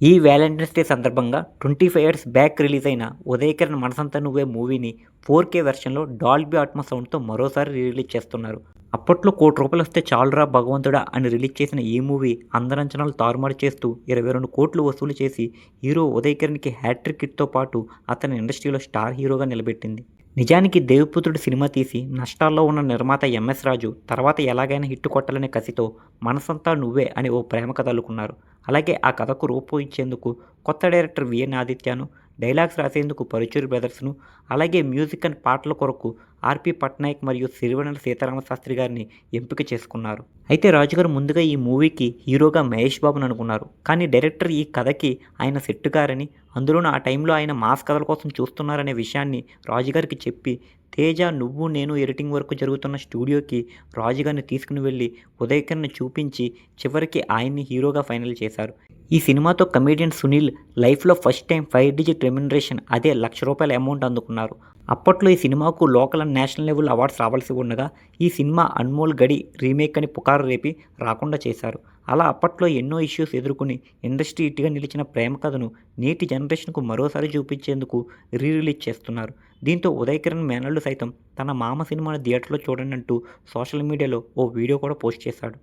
ఈ Valentine's day సందర్భంగా 25 years back release అయిన 'ఉదయకిరణ్ మనసంతా నువ్వే' మూవీని 4K వెర్షన్‌లో డాల్బీ అట్మాస్ సౌండ్‌తో మరోసారి రిలీజ్ చేస్తున్నారు. అప్పట్లో ₹1,00,00,000 వస్తే చాలురా భగవంతుడా అని రిలీజ్ చేసిన ఈ మూవీ అందరి అంచనాలు తారుమారు చేస్తూ 22 కోట్లు వసూలు చేసి హీరో ఉదయ్ కిరణ్‌కి హ్యాట్రిక్ హిట్‌తో పాటు అతన్ని ఇండస్ట్రీలో స్టార్ హీరోగా నిలబెట్టింది. నిజానికి 'దేవిపుత్రుడు' సినిమా తీసి నష్టాల్లో ఉన్న నిర్మాత ఎంఎస్ రాజు తర్వాత ఎలాగైనా హిట్ కొట్టాలనే కసితో 'మనసంతా నువ్వే' అని ఓ ప్రేమ కథ అల్లుకున్నారు. అలాగే ఆ కథకు రూపం ఇచ్చేందుకు కొత్త డైరెక్టర్ విఎన్ ఆదిత్యను, డైలాగ్స్ రాసేందుకు పరుచూరి బ్రదర్స్‌ను, అలాగే మ్యూజిక్ అండ్ పాటల కొరకు ఆర్‌పి పట్నాయక్ మరియు సిరివెన్నెల సీతారామశాస్త్రి గారిని ఎంపిక చేసుకున్నారు. అయితే రాజుగారు ముందుగా ఈ మూవీకి హీరోగా మహేష్ బాబుని అనుకున్నారు. కానీ డైరెక్టర్ ఈ కథకి ఆయన సెట్ కారని, అందులోనూ ఆ టైంలో ఆయన మాస్ కథల కోసం చూస్తున్నారనే విషయాన్ని రాజుగారికి చెప్పి, తేజ, నువ్వు, నేను ఎడిటింగ్ వర్క్ జరుగుతున్న స్టూడియోకి రాజుగారిని తీసుకుని వెళ్లి ఉదయ్ కిరణ్‌ని చూపించి చివరికి ఆయన్ని హీరోగా ఫైనల్ చేశారు. ఈ సినిమాతో కమెడియన్ సునీల్ లైఫ్‌లో ఫస్ట్ టైం 5 డిజిట్ రెమ్యునరేషన్ అదే ₹1,00,000 అమౌంట్ అందుకున్నారు. అప్పట్లో ఈ సినిమాకు local and national level awards రావాల్సి ఉండగా ఈ సినిమా 'అన్మోల్ గడి' రీమేక్ అని పుకారు రేపి రాకుండా చేశారు. అలా అప్పట్లో ఎన్నో ఇష్యూస్ ఎదుర్కొని ఇండస్ట్రీ హిట్‌గా నిలిచిన ప్రేమ కథను నేటి జనరేషన్‌కు మరోసారి చూపించేందుకు రిలీజ్ చేస్తున్నారు. దీంతో ఉదయ్ కిరణ్ మేనల్లుడు సైతం తన మామ సినిమాను థియేటర్‌లో చూడండంటూ సోషల్ మీడియాలో ఓ వీడియో కూడా పోస్ట్ చేశాడు.